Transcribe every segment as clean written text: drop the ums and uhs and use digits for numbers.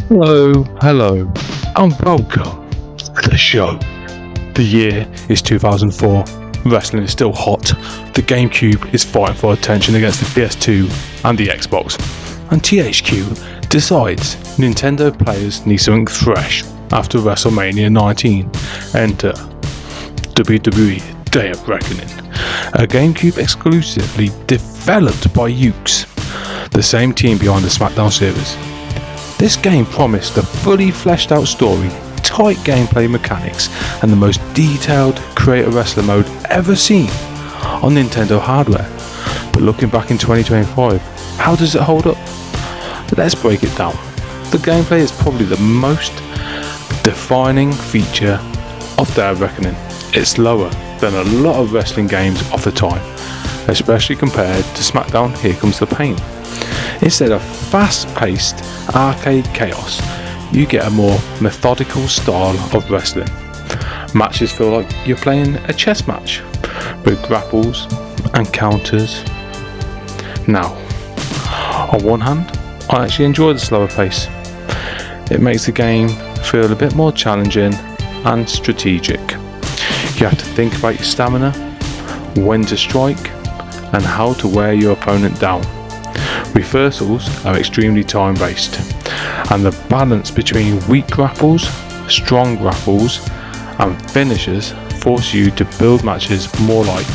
Hello, and welcome to the show. The year is 2004, wrestling is still hot, the GameCube is fighting for attention against the PS2 and the Xbox, and THQ decides Nintendo players need something fresh after WrestleMania 19. Enter WWE Day of Reckoning, a GameCube exclusively developed by Ukes, the same team behind the SmackDown series. This game promised a fully fleshed out story, tight gameplay mechanics, and the most detailed creator wrestler mode ever seen on Nintendo hardware. But looking back in 2025, how does it hold up? Let's break it down. The gameplay is probably the most defining feature of Day of Reckoning. It's slower than a lot of wrestling games of the time, especially compared to SmackDown Here Comes the Pain. Instead of fast-paced arcade chaos, you get a more methodical style of wrestling. Matches feel like you're playing a chess match with grapples and counters. Now, on one hand, I actually enjoy the slower pace. It makes the game feel a bit more challenging and strategic. You have to think about your stamina, when to strike, and how to wear your opponent down. Reversals are extremely time-based, and the balance between weak grapples, strong grapples, and finishes force you to build matches more like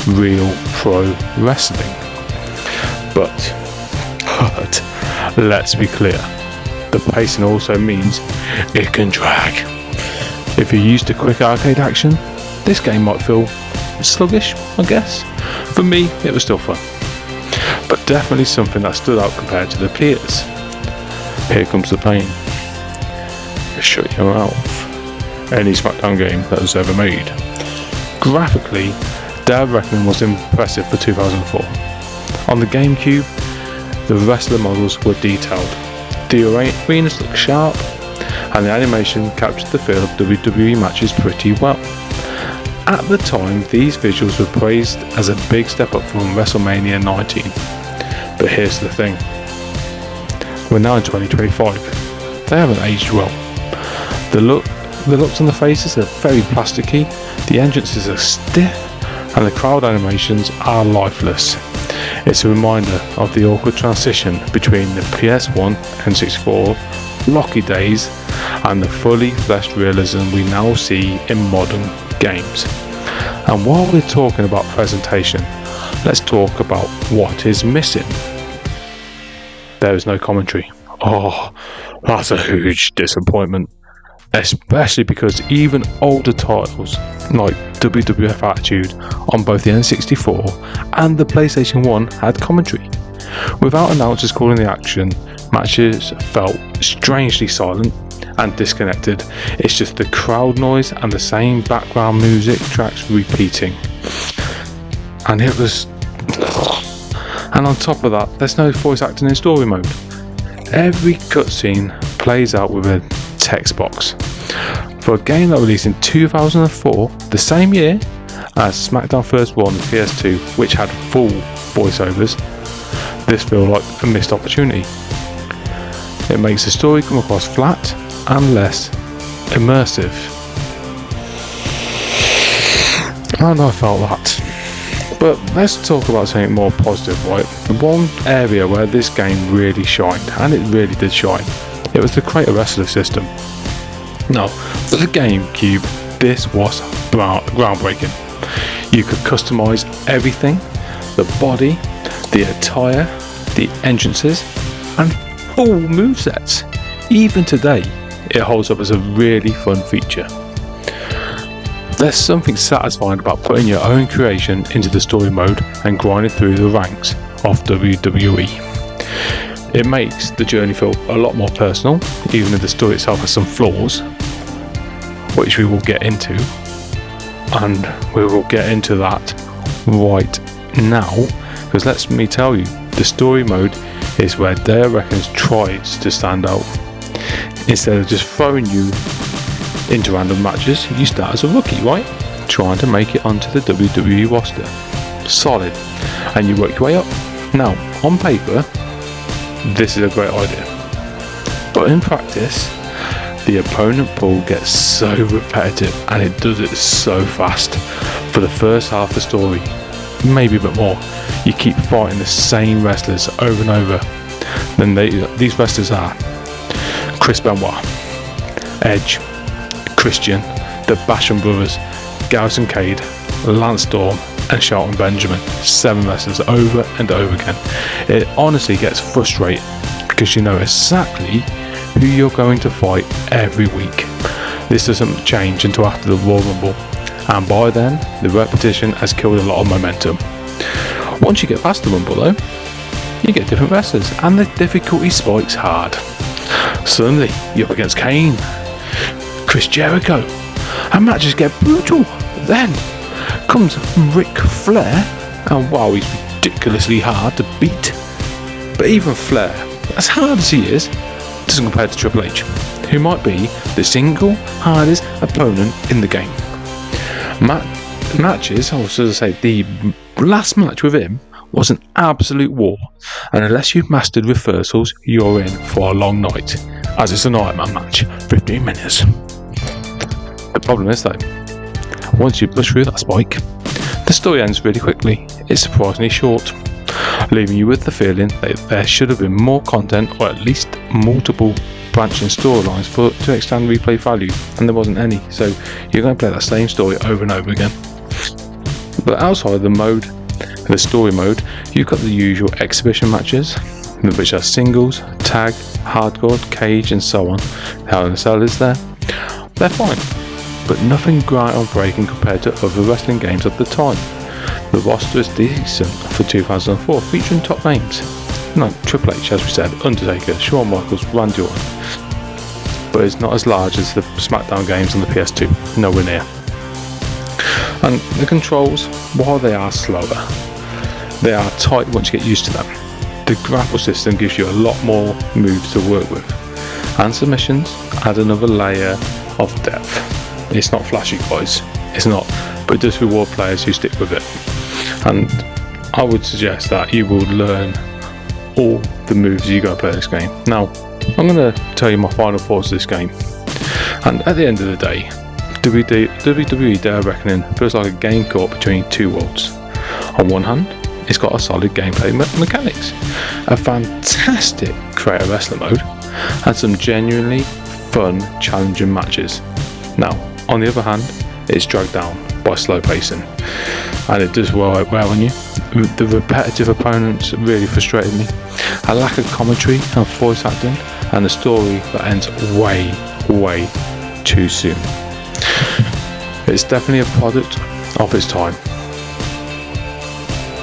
real pro wrestling. But let's be clear, the pacing also means it can drag. If you're used to quick arcade action, this game might feel sluggish, I guess. For me, it was still fun, but definitely something that stood out compared to the peers. Here Comes the Pain. Shut your mouth. Any SmackDown game that was ever made. Graphically, Day of Reckoning was impressive for 2004. On the GameCube, the wrestler models were detailed, the arenas looked sharp, and the animation captured the feel of WWE matches pretty well. At the time, these visuals were praised as a big step up from WrestleMania 19. But here's the thing. We're now in 2025. They haven't aged well. The looks on the faces are very plasticky, the entrances are stiff, and the crowd animations are lifeless. It's a reminder of the awkward transition between the PS1 and 64 blocky days and the fully fleshed realism we now see in modern games. And while we're talking about presentation, let's talk about what is missing. There is no commentary. Oh, that's a huge disappointment. Especially because even older titles like WWF Attitude on both the N64 and the PlayStation 1 had commentary. Without announcers calling the action, matches felt strangely silent and disconnected. It's just the crowd noise and the same background music tracks repeating. And on top of that, there's no voice acting in story mode. Every cutscene plays out with a text box. For a game that released in 2004, the same year as SmackDown First One and PS2, which had full voiceovers, this feels like a missed opportunity. It makes the story come across flat and less immersive. And I felt that. But let's talk about something more positive, right? The one area where this game really shined, and it really did shine, it was the creator wrestler system. Now, for the GameCube, this was groundbreaking. You could customize everything, the body, the attire, the entrances, and full movesets. Even today, it holds up as a really fun feature. There's something satisfying about putting your own creation into the story mode and grinding through the ranks of WWE. It makes the journey feel a lot more personal, even if the story itself has some flaws, which we will get into, and we will get into that right now, because let me tell you, the story mode is where Day of Reckoning tries to stand out. Instead of just throwing you into random matches, you start as a rookie, right? Trying to make it onto the WWE roster. Solid. And you work your way up. Now, on paper, this is a great idea. But in practice, the opponent pool gets so repetitive and it does it so fast. For the first half of the story, maybe a bit more, you keep fighting the same wrestlers over and over. Then these wrestlers are Chris Benoit, Edge, Christian, the Basham Brothers, Garrison Cade, Lance Storm and Shelton Benjamin. 7 wrestlers over and over again. It honestly gets frustrating because you know exactly who you're going to fight every week. This doesn't change until after the Royal Rumble, and by then the repetition has killed a lot of momentum. Once you get past the Rumble though, you get different wrestlers and the difficulty spikes hard. Suddenly you're up against Kane, Chris Jericho, and matches get brutal. Then comes Ric Flair, and wow, he's ridiculously hard to beat. But even Flair, as hard as he is, doesn't compare to Triple H, who might be the single hardest opponent in the game. Matches, or as I say, the last match with him was an absolute war, and unless you've mastered reversals, you're in for a long night, as it's an Iron Man match, 15 minutes. The problem is though, once you push through that spike, the story ends really quickly. It's surprisingly short, leaving you with the feeling that there should have been more content, or at least multiple branching storylines to extend replay value, and there wasn't any, so you're going to play that same story over and over again. But outside of the story mode, you've got the usual exhibition matches, which are singles, tag, hardcore, cage and so on. Hell in a Cell is there. They're fine, but nothing groundbreaking compared to other wrestling games of the time. The roster is decent for 2004, featuring top names like Triple H, as we said, Undertaker, Shawn Michaels, Randy Orton, but it's not as large as the SmackDown games on the PS2, nowhere near. And the controls, while they are slower, they are tight once you get used to them. The grapple system gives you a lot more moves to work with, and submissions add another layer of depth. It's not flashy guys, it's not, but it does reward players who stick with it. And I would suggest that you will learn all the moves as you go play this game. Now, I'm going to tell you my final thoughts of this game. And at the end of the day, WWE Day of Reckoning feels like a game caught between two worlds. On one hand, it's got a solid gameplay mechanics, a fantastic creative wrestler mode, and some genuinely fun, challenging matches. Now, on the other hand, it's dragged down by slow pacing, and it does wear on you. The repetitive opponents really frustrated me, a lack of commentary and voice acting, and a story that ends way too soon. It's definitely a product of its time.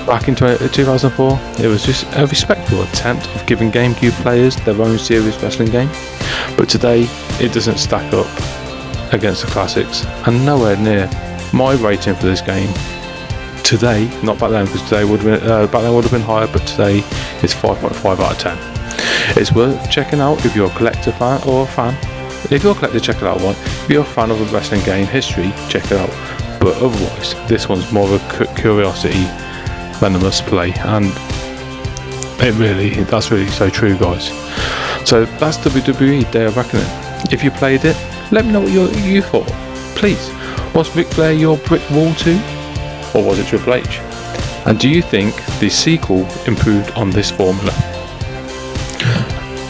Back in 2004, it was just a respectable attempt of giving GameCube players their own serious wrestling game, but today it doesn't stack up against the classics, and nowhere near my rating for this game today, not back then, because today back then would have been higher, but today is 5.5 out of 10. It's worth checking out if you're a collector fan or a fan. If you're a collector, check it out. If you're a fan of a wrestling game history, check it out. But otherwise, this one's more of a curiosity than a must play, and that's really so true, guys. So that's WWE Day of Reckoning. If you played it, let me know what you thought. Please, was Ric Flair your brick wall too? Or was it Triple H? And do you think the sequel improved on this formula?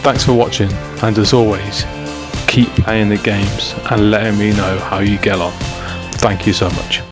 Thanks for watching, and as always, keep playing the games and letting me know how you get on. Thank you so much.